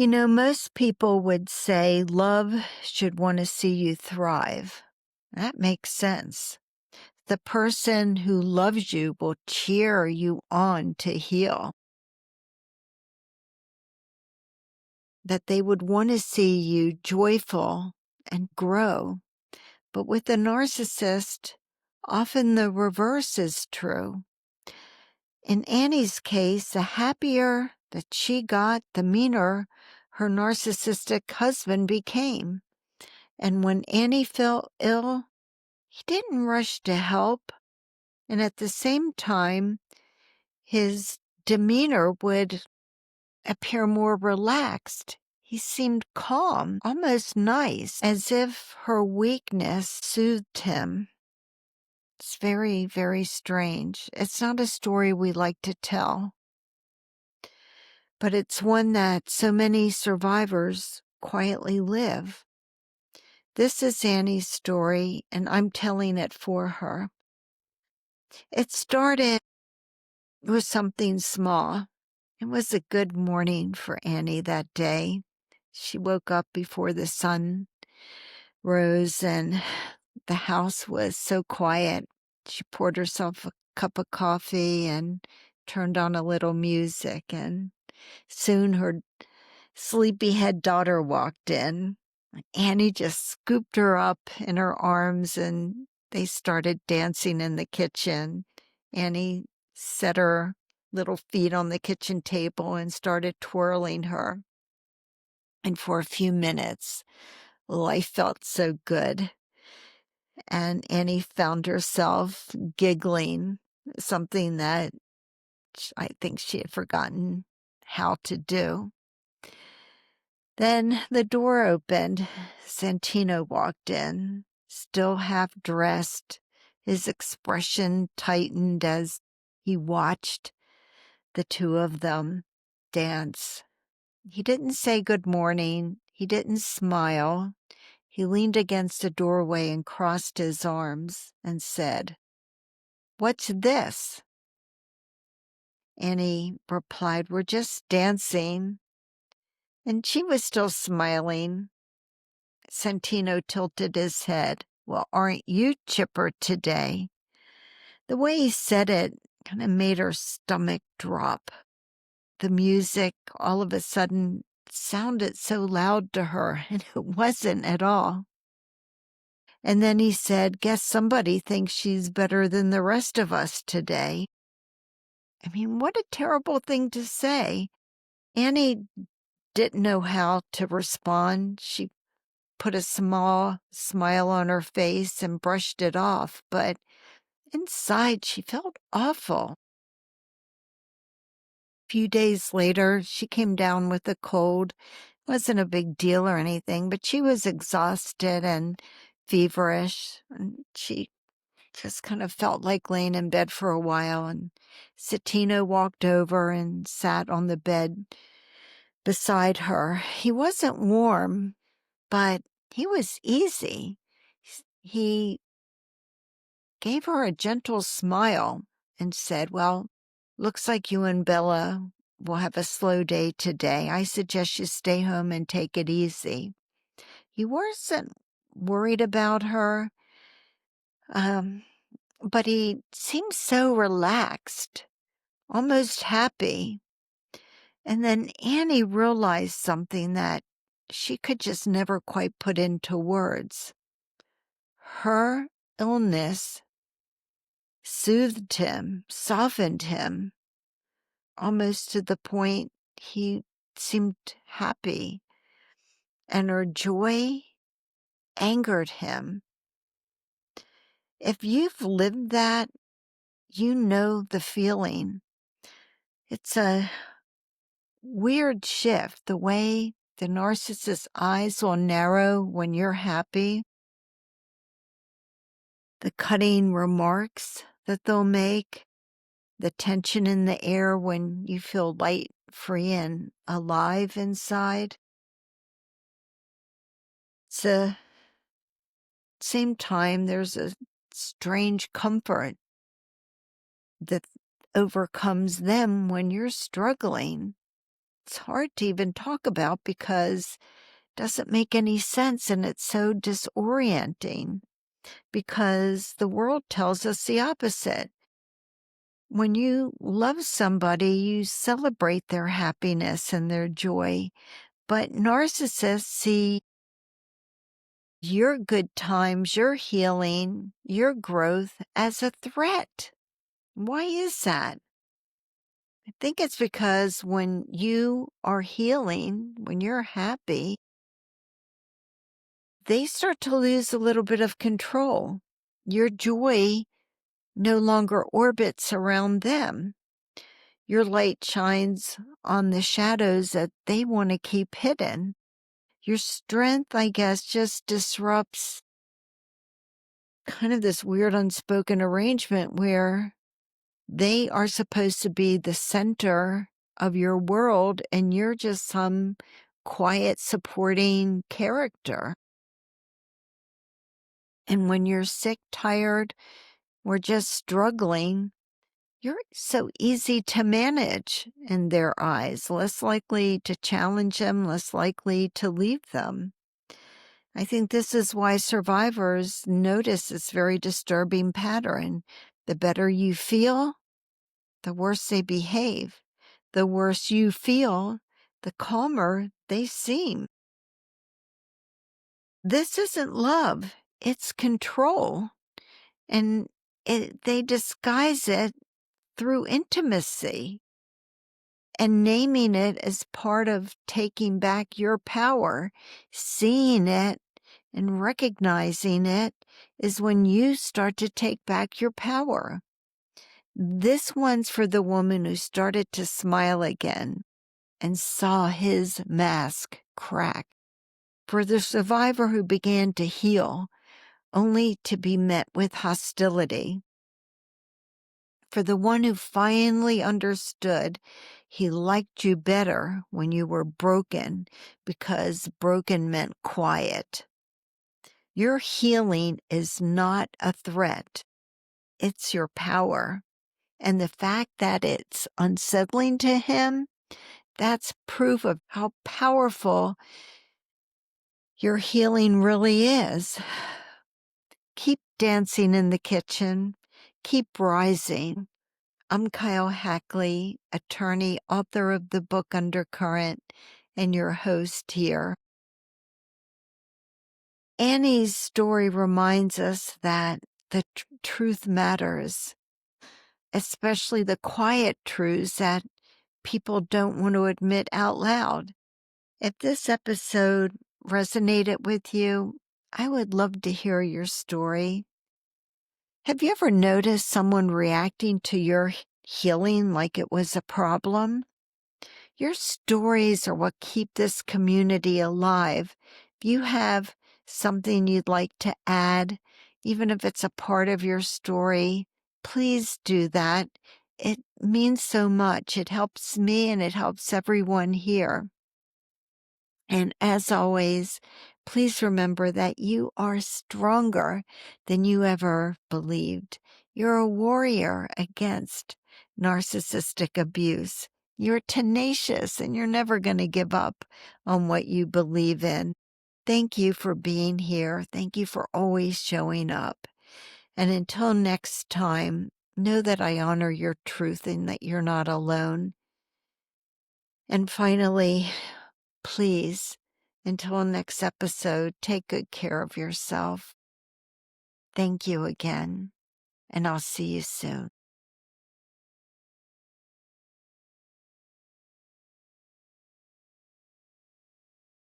Most people would say love should want to see you thrive. That makes sense. The person who loves you will cheer you on to heal. That they would want to see you joyful and grow. But with a narcissist, often the reverse is true. In Annie's case, the happier that she got, the meaner her narcissistic husband became. And when Annie fell ill, he didn't rush to help. And at the same time, his demeanor would appear more relaxed. He seemed calm, almost nice, as if her weakness soothed him. It's very, very strange. It's not a story we like to tell, but it's one that so many survivors quietly live. This is Annie's story, and I'm telling it for her. It started with something small. It was a good morning for Annie that day. She woke up before the sun rose and the house was so quiet. She poured herself a cup of coffee and turned on a little music, and soon her sleepyhead daughter walked in. Annie just scooped her up in her arms and they started dancing in the kitchen. Annie set her little feet on the kitchen table and started twirling her. And for a few minutes, life felt so good. And Annie found herself giggling, something that I think she had forgotten how to do. Then the door opened. Santino walked in, still half dressed. His expression tightened as he watched the two of them dance. He didn't say good morning. He didn't smile. He leaned against a doorway and crossed his arms and said, "What's this?" Annie replied, "We're just dancing." And she was still smiling. Santino tilted his head. "Well, aren't you chipper today?" The way he said it kind of made her stomach drop. The music all of a sudden sounded so loud to her, and it wasn't at all. And then he said, "Guess somebody thinks she's better than the rest of us today." I mean, what a terrible thing to say. Annie didn't know how to respond. She put a small smile on her face and brushed it off, but inside she felt awful. A few days later, she came down with a cold. It wasn't a big deal or anything, but she was exhausted and feverish, and she just kind of felt like laying in bed for a while. And Santino walked over and sat on the bed beside her. He wasn't warm, but he was easy. He gave her a gentle smile and said, "Well, looks like you and Bella will have a slow day today. I suggest you stay home and take it easy." He wasn't worried about her, but he seemed so relaxed, almost happy. And then Annie realized something that she could just never quite put into words. Her illness soothed him, softened him, almost to the point he seemed happy. And her joy angered him. If you've lived that, you know the feeling. It's a weird shift, the way the narcissist's eyes will narrow when you're happy, the cutting remarks that they'll make, the tension in the air when you feel light, free, and alive inside. It's the same time, there's a strange comfort that overcomes them when you're struggling. it's hard to even talk about because it doesn't make any sense and it's so disorienting because the world tells us the opposite. When you love somebody, you celebrate their happiness and their joy, but narcissists see your good times, your healing, your growth as a threat. Why is that? I think it's because when you are healing, when you're happy, they start to lose a little bit of control. Your joy no longer orbits around them. Your light shines on the shadows that they want to keep hidden. Your strength, I guess, just disrupts kind of this weird unspoken arrangement where they are supposed to be the center of your world and you're just some quiet supporting character. And when you're sick, tired, or just struggling, you're so easy to manage in their eyes, less likely to challenge them, less likely to leave them. I think this is why survivors notice this very disturbing pattern. The better you feel, the worse they behave. The worse you feel, the calmer they seem. This isn't love, it's control. And they disguise it through intimacy. And naming it as part of taking back your power, seeing it and recognizing it is when you start to take back your power. This one's for the woman who started to smile again and saw his mask crack. For the survivor who began to heal only to be met with hostility. For the one who finally understood he liked you better when you were broken because broken meant quiet. Your healing is not a threat. It's your power. And the fact that it's unsettling to him, that's proof of how powerful your healing really is. Keep dancing in the kitchen. Keep rising. I'm Keil Hackley, attorney, author of the book Undercurrent, and your host here. Annie's story reminds us that the truth matters, especially the quiet truths that people don't want to admit out loud. If this episode resonated with you, I would love to hear your story. Have you ever noticed someone reacting to your healing like it was a problem? Your stories are what keep this community alive. If you have something you'd like to add, even if it's a part of your story, please do that. It means so much. It helps me and it helps everyone here. And as always, please remember that you are stronger than you ever believed. You're a warrior against narcissistic abuse. You're tenacious and you're never going to give up on what you believe in. Thank you for being here. Thank you for always showing up. And until next time, know that I honor your truth and that you're not alone. And finally, please, until next episode, take good care of yourself. Thank you again, and I'll see you soon.